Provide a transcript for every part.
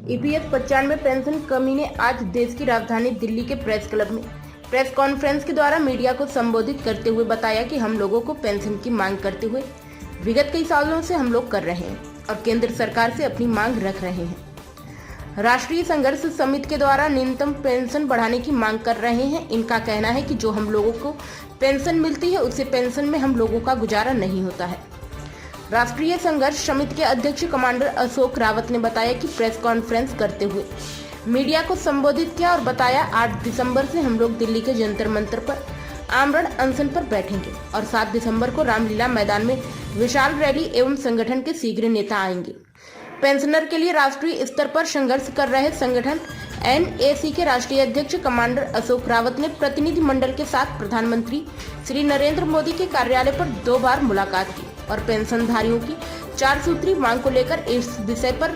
EPS 95 pension कमी ने आज देश की राजधानी दिल्ली के प्रेस क्लब में प्रेस कॉन्फ्रेंस के द्वारा मीडिया को संबोधित करते हुए बताया कि हम लोगों को पेंशन की मांग करते हुए विगत कई सालों से हम लोग कर रहे हैं और केंद्र सरकार से अपनी मांग रख रहे हैं। राष्ट्रीय संघर्ष समिति के द्वारा न्यूनतम पेंशन बढ़ाने की मांग कर रहे हैं। इनका कहना है कि जो हम लोगों को पेंशन मिलती है उससे पेंशन में हम लोगों का गुजारा नहीं होता है। राष्ट्रीय संघर्ष समिति के अध्यक्ष कमांडर अशोक रावत ने बताया कि प्रेस कॉन्फ्रेंस करते हुए मीडिया को संबोधित किया और बताया 8 दिसंबर से हम लोग दिल्ली के जंतर मंतर पर आमरण अनशन पर बैठेंगे और 7 दिसंबर को रामलीला मैदान में विशाल रैली एवं संगठन के शीघ्र नेता आएंगे। पेंशनर के लिए राष्ट्रीय स्तर पर संघर्ष कर रहे संगठन एनएसी के राष्ट्रीय अध्यक्ष कमांडर अशोक रावत ने प्रतिनिधि मंडल के साथ प्रधानमंत्री श्री नरेंद्र मोदी के कार्यालय पर 2 बार मुलाकात की और पेंशनधारियों की 4 सूत्री मांग को लेकर इस विषय पर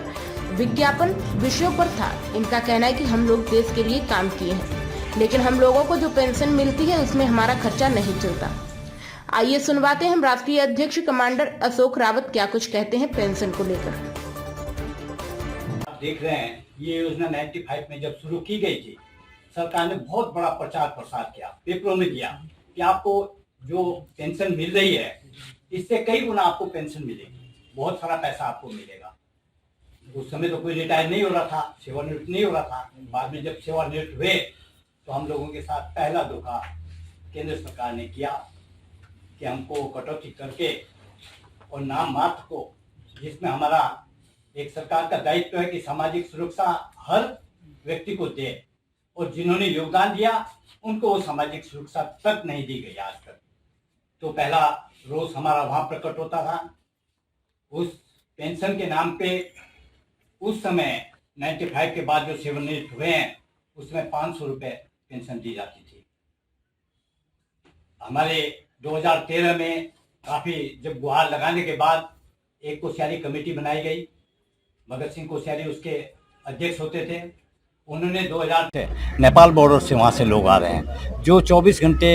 विज्ञापन विषयों पर था। इनका कहना है कि हम लोग देश के लिए काम किए हैं, लेकिन हम लोगों को जो पेंशन मिलती है उसमें हमारा खर्चा नहीं चलता। आइए सुनवाते हैं हम राष्ट्रीय अध्यक्ष कमांडर अशोक रावत क्या कुछ कहते हैं पेंशन को लेकर। आप देख रहे हैं ये योजना 95 में जब शुरू की गई थी, सरकार ने बहुत बड़ा प्रचार प्रसार किया, पेपरों में दिया कि आपको जो पेंशन मिल रही है इससे कई गुना आपको पेंशन मिलेगी, बहुत सारा पैसा आपको मिलेगा। उस समय तो कोई रिटायर नहीं हो रहा था, सेवानिवृत्त नहीं हो रहा था। बाद में जब सेवानिवृत्त हुए तो हम लोगों के साथ पहला धोखा केंद्र सरकार ने किया कि हमको कटौती करके और नाम मात्र को, जिसमें हमारा एक सरकार का दायित्व है कि सामाजिक सुरक्षा हर व्यक्ति को दे, और जिन्होंने योगदान दिया उनको वो सामाजिक सुरक्षा तक नहीं दी गई आज तक। तो पहला रोष हमारा वहां प्रकट होता था। उस पेंशन के नाम पे उस समय 95 के बाद जो सेवानिवृत्त हुए हैं उसमें 500 रुपए पेंशन दी जाती थी। हमारे 2013 में काफी जब गुहार लगाने के बाद एक कोश्यारी कमेटी बनाई गई, भगत सिंह कोश्यारी उसके अध्यक्ष होते थे। उन्होंने 2000 से नेपाल बॉर्डर से वहाँ से लोग आ रहे हैं जो 24 घंटे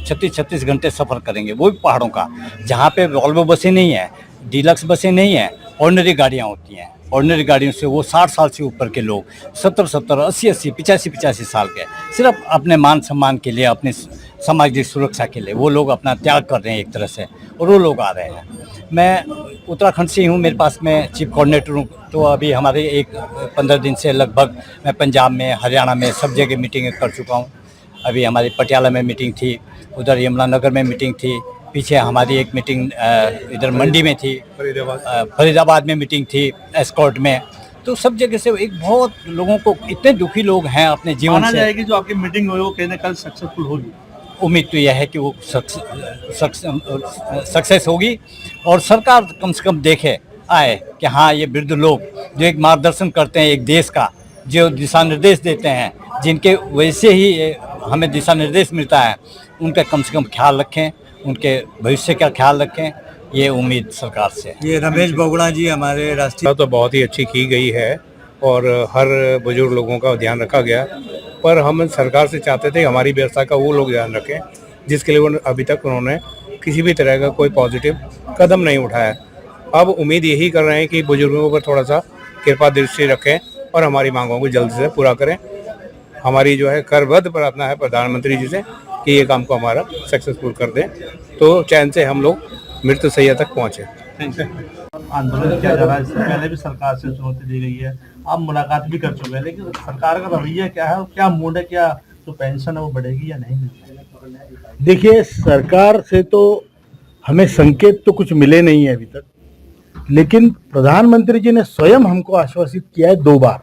36 घंटे सफ़र करेंगे, वो भी पहाड़ों का, जहाँ पे वॉल्वो बसें नहीं हैं, डीलक्स बसें नहीं हैं, ऑर्डिनरी गाड़ियाँ होती हैं। ऑर्डिनरी गाड़ियों से वो 60 साल से ऊपर के लोग, 70, 80, 85 साल के, सिर्फ अपने मान सम्मान के लिए, अपने सामाजिक सुरक्षा के लिए वो लोग अपना त्याग कर रहे हैं एक तरह से, और वो लोग आ रहे हैं। मैं उत्तराखंड से हूँ, मेरे पास मैं चीफ कोऑर्डिनेटर हूँ, तो अभी हमारे 15 दिन से लगभग मैं पंजाब में, हरियाणा में सब जगह मीटिंग कर चुका हूँ। अभी हमारी पटियाला में मीटिंग थी, उधर यमुनानगर में मीटिंग थी, पीछे हमारी एक मीटिंग इधर मंडी में थी, फरीदाबाद में मीटिंग थी, एस्कॉर्ट में। तो सब जगह से एक बहुत लोगों को, इतने दुखी लोग हैं अपने जीवन से। जाएगी जो आपकी मीटिंग हुई वो कहीं ना कल सक्सेसफुल होगी। उम्मीद तो यह है कि वो सक्सेस होगी और सरकार कम से कम देखे आए कि हाँ, ये वृद्ध लोग जो एक मार्गदर्शन करते हैं एक देश का, जो दिशा निर्देश देते हैं, जिनके वैसे ही हमें दिशा निर्देश मिलता है, उनका कम से कम ख्याल रखें, उनके भविष्य का ख्याल रखें, ये उम्मीद सरकार से। ये रमेश बोगड़ा जी हमारे राष्ट्रीय तो बहुत ही अच्छी की गई है और हर बुजुर्ग लोगों का ध्यान रखा गया, पर हम सरकार से चाहते थे हमारी व्यवस्था का वो लोग ध्यान रखें जिसके लिए अभी तक उन्होंने किसी भी तरह का कोई पॉजिटिव कदम नहीं उठाया। अब उम्मीद यही कर रहे हैं कि बुजुर्गों पर थोड़ा सा कृपा दृष्टि रखें और हमारी मांगों को जल्द से पूरा करें। हमारी जो है करबद्ध प्रार्थना है प्रधानमंत्री जी से कि ये काम को हमारा सक्सेसफुल कर दें, तो चैन से हम लोग मृत्यु सैया तक पहुँचे। आंदोलन किया जा रहा है, इससे पहले भी सरकार से चुनौती दी गई है, आप मुलाकात भी कर चुके हैं, लेकिन सरकार का रवैया क्या है, क्या मूड है, क्या जो पेंशन है वो बढ़ेगी या नहीं? देखिए, सरकार से तो हमें संकेत तो कुछ मिले नहीं है अभी तक, लेकिन प्रधानमंत्री जी ने स्वयं हमको आश्वासित किया है 2 बार।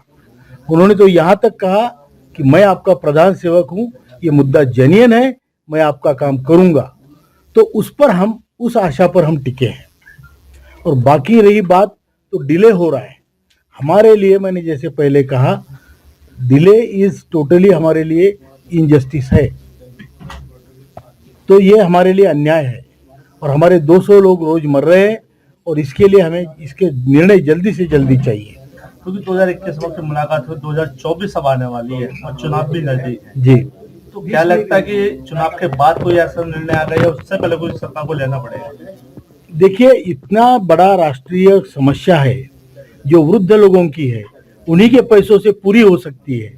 उन्होंने तो यहाँ तक कहा कि मैं आपका प्रधान सेवक हूँ, ये मुद्दा जेन्युइन है, मैं आपका काम करूँगा। तो उस पर हम, उस आशा पर हम टिके हैं। और बाकी रही बात, तो डिले हो रहा है हमारे लिए, मैंने जैसे पहले कहा, डिले इज टोटली हमारे लिए इनजस्टिस है। तो ये हमारे लिए अन्याय है और हमारे 200 लोग रोज मर रहे हैं और इसके लिए हमें इसके निर्णय जल्दी से जल्दी चाहिए। क्योंकि 2021 वक्त मुलाकात हुई, 2024 अब आने वाली है और चुनाव भी नजदीक है जी। तो क्या लगता है कि चुनाव के बाद कोई ऐसा निर्णय आ गया, उससे पहले कोई सरकार को लेना पड़ेगा? देखिए, इतना बड़ा राष्ट्रीय समस्या है जो वृद्ध लोगों की है, उन्हीं के पैसों से पूरी हो सकती है,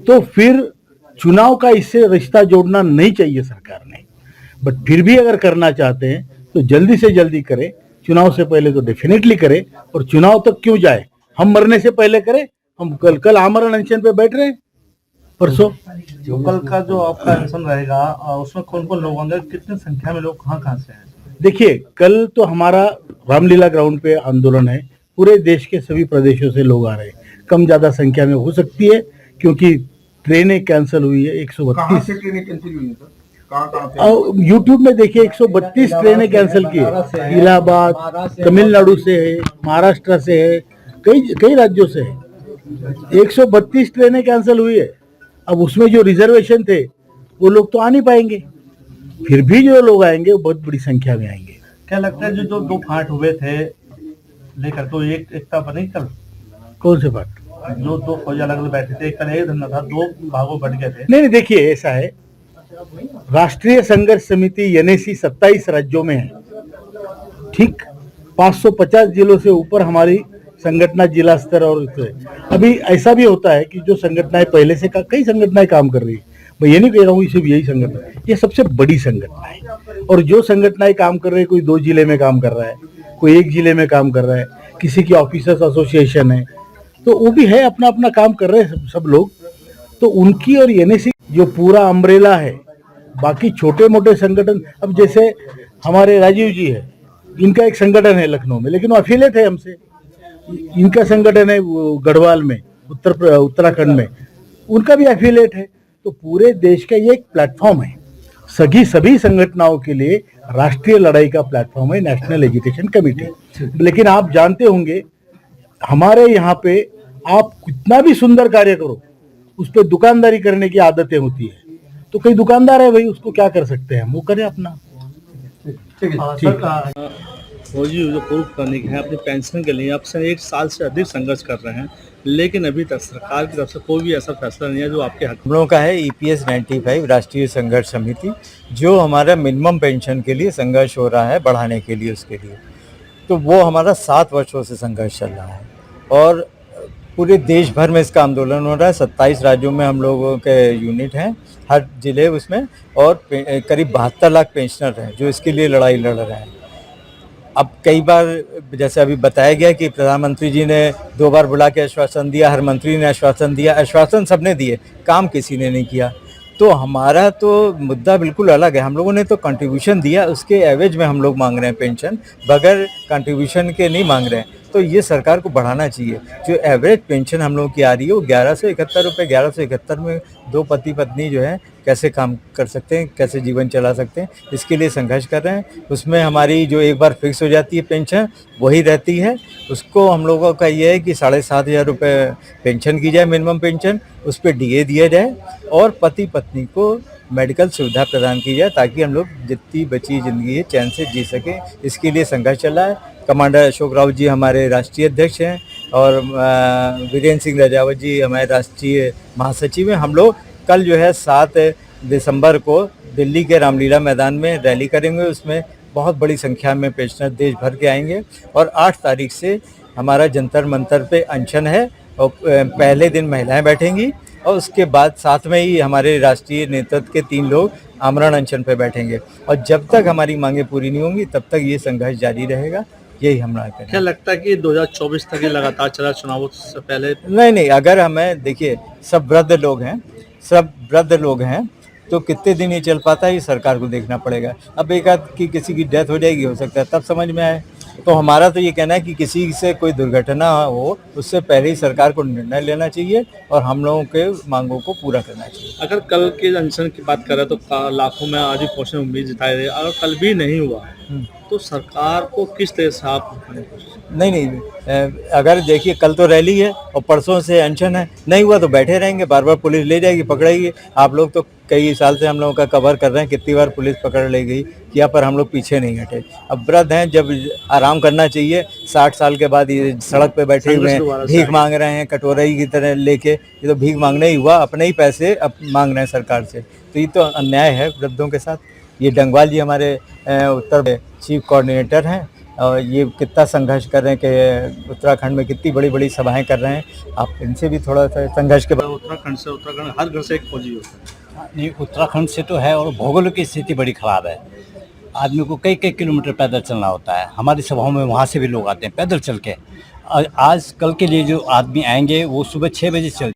तो फिर चुनाव का इससे रिश्ता जोड़ना नहीं चाहिए सरकार ने। बट फिर भी अगर करना चाहते हैं तो जल्दी से जल्दी करें, चुनाव से पहले तो डेफिनेटली करें, और चुनाव तक क्यों जाए, हम मरने से पहले करें। हम कल आमरण अनशन पे बैठ रहे हैं परसों। जो कल का जो आपका अनशन रहेगा उसमें कौन कौन लोग होंगे, कितनी संख्या में लोग कहाँ से हैं? देखिए, कल तो हमारा रामलीला ग्राउंड पे आंदोलन है, पूरे देश के सभी प्रदेशों से लोग आ रहे हैं। कम ज्यादा संख्या में हो सकती है क्योंकि ट्रेनें कैंसिल हुई है। 132 ट्रेनें कैंसिल हुई है सर? कहाँ यूट्यूब में देखिए 132 ट्रेनें कैंसिल की है। इलाहाबाद, तमिलनाडु से है, महाराष्ट्र से है, कई राज्यों से है। 132 ट्रेनें कैंसिल हुई है। अब उसमें जो रिजर्वेशन थे वो लोग तो आ नहीं पाएंगे, फिर भी जो लोग आएंगे वो बहुत बड़ी संख्या में आएंगे। क्या लगता है जो दो फाट हुए थे लेकर तो एक एकता बनी कल? कौन से बात? जो दो फौज अलग अलग बैठे थे, एक का एक धंधा था, दो भागों बढ़ गए थे। नहीं, देखिए ऐसा है, राष्ट्रीय संघर्ष समिति एनएसी 27 राज्यों में है, ठीक। 550 जिलों से ऊपर हमारी संगठना जिला स्तर और अभी ऐसा भी होता है कि जो संगठनाएं पहले से कई संगठनाएं काम कर रही है, मैं ये नहीं कह रहा हूँ सिर्फ यही संगठन, ये सबसे बड़ी संगठना है। और जो संगठनाएं काम कर रहे हैं, कोई 2 जिले में काम कर रहा है, कोई 1 जिले में काम कर रहा है, किसी की ऑफिसर्स एसोसिएशन है, तो वो भी है, अपना अपना काम कर रहे हैं सब लोग। तो उनकी और एनएसी जो पूरा अम्ब्रेला है, बाकी छोटे मोटे संगठन, अब जैसे हमारे राजीव जी है, इनका एक संगठन है लखनऊ में, लेकिन वो अफिलिएट है हमसे। इनका संगठन है गढ़वाल में, उत्तराखंड में, उनका भी एफिलिएट है। तो पूरे देश का ये एक प्लेटफॉर्म है, सभी संगठनों के लिए राष्ट्रीय लड़ाई का प्लेटफॉर्म है नेशनल एजुकेशन कमेटी। लेकिन आप जानते होंगे हमारे यहाँ पे आप कितना भी सुंदर कार्य करो, उस पर दुकानदारी करने की आदतें होती है। तो कई दुकानदार है भाई, उसको क्या कर सकते हैं, वो करें अपना। फौजी जो पूर्व सैनिक हैं अपनी पेंशन के लिए अब से 1 साल से अधिक संघर्ष कर रहे हैं, लेकिन अभी तक सरकार की तरफ से कोई भी ऐसा फैसला नहीं है जो आपके हक। हम लोगों का है EPS 95 राष्ट्रीय संघर्ष समिति, जो हमारा मिनिमम पेंशन के लिए संघर्ष हो रहा है, बढ़ाने के लिए, उसके लिए। तो वो हमारा 7 वर्षों से संघर्ष चल रहा है और पूरे देश भर में इसका आंदोलन हो रहा है। 27 राज्यों में हम लोगों के यूनिट हैं, हर जिले उसमें, और करीब 72 लाख पेंशनर हैं जो इसके लिए लड़ाई लड़ रहे हैं। अब कई बार जैसे अभी बताया गया कि प्रधानमंत्री जी ने 2 बार बुला के आश्वासन दिया, हर मंत्री ने आश्वासन दिया, आश्वासन सबने दिए, काम किसी ने नहीं किया। तो हमारा तो मुद्दा बिल्कुल अलग है। हम लोगों ने तो कंट्रीब्यूशन दिया, उसके एवज में हम लोग मांग रहे हैं पेंशन, बगैर कंट्रीब्यूशन के नहीं मांग रहे हैं। तो ये सरकार को बढ़ाना चाहिए। जो एवरेज पेंशन हम लोगों की आ रही है वो 1171 रुपये, 1171 में 2 पति पत्नी जो है कैसे काम कर सकते हैं, कैसे जीवन चला सकते हैं, इसके लिए संघर्ष कर रहे हैं। उसमें हमारी जो एक बार फिक्स हो जाती है पेंशन वही रहती है, उसको हम लोगों का ये है कि 7,500 रुपये पेंशन की जाए, मिनिमम पेंशन, उस पर DA दिया जाए और पति पत्नी को मेडिकल सुविधा प्रदान की जाए, ताकि हम लोग जितनी बची ज़िंदगी है चैन से जी सकें। इसके लिए संघर्ष चल रहा है। कमांडर अशोक राउत जी हमारे राष्ट्रीय अध्यक्ष हैं और वीरेंद्र सिंह राजावत जी हमारे राष्ट्रीय महासचिव हैं। हम लोग कल जो है 7 दिसंबर को दिल्ली के रामलीला मैदान में रैली करेंगे, उसमें बहुत बड़ी संख्या में पेंशनर देश भर के आएंगे। और 8 तारीख से हमारा जंतर मंतर पे अनशन है और पहले दिन महिलाएं बैठेंगी और उसके बाद साथ में ही हमारे राष्ट्रीय नेतृत्व के 3 लोग आमरण अनशन पे बैठेंगे। और जब तक हमारी मांगें पूरी नहीं होंगी तब तक ये संघर्ष जारी रहेगा। यही हमारा कहना है। क्या लगता है कि 2024 तक ये लगातार चला, चुनावों से पहले? नहीं, अगर हमें देखिए सब वृद्ध लोग हैं तो कितने दिन ये चल पाता है, ये सरकार को देखना पड़ेगा। अब एक आध की किसी की डेथ हो जाएगी, हो सकता है तब समझ में आए। तो हमारा तो ये कहना है कि किसी से कोई दुर्घटना हो उससे पहले ही सरकार को निर्णय लेना चाहिए और हम लोगों के मांगों को पूरा करना चाहिए। अगर कल के अनशन की बात करें तो लाखों में आज भी पहुंचने में उम्मीद जताई रही, अगर कल भी नहीं हुआ तो सरकार को किस तरह से आप? नहीं, अगर देखिए कल तो रैली है और परसों से अनशन है, नहीं हुआ तो बैठे रहेंगे, बार बार पुलिस ले जाएगी, पकड़ेगी। आप लोग तो कई साल से हम लोगों का कवर कर रहे हैं, कितनी बार पुलिस पकड़ ले गई किया, पर हम लोग पीछे नहीं हटे। अब वृद्ध हैं, जब आराम करना चाहिए, 60 साल के बाद ये सड़क पे बैठे हुए हैं, भीख मांग रहे हैं कटोरई की तरह लेके। ये तो भीख मांगना ही हुआ, अपने ही पैसे अब मांग रहे हैं सरकार से। तो ये तो अन्याय है वृद्धों के साथ। ये डंगवाल जी हमारे उत्तर चीफ कोऑर्डिनेटर हैं, और ये कितना संघर्ष कर रहे हैं कि उत्तराखंड में कितनी बड़ी बड़ी सभाएं कर रहे हैं। आप इनसे भी थोड़ा सा संघर्ष के उत्तराखंड हर घर से एक फौजी होता है। नहीं, उत्तराखंड से तो है और भौगोलिक की स्थिति बड़ी खराब है। आदमी को कई कई किलोमीटर पैदल चलना होता है। हमारी सभाओं में वहाँ से भी लोग आते हैं पैदल चल के। आज कल के लिए जो आदमी आएंगे वो सुबह 6 बजे चल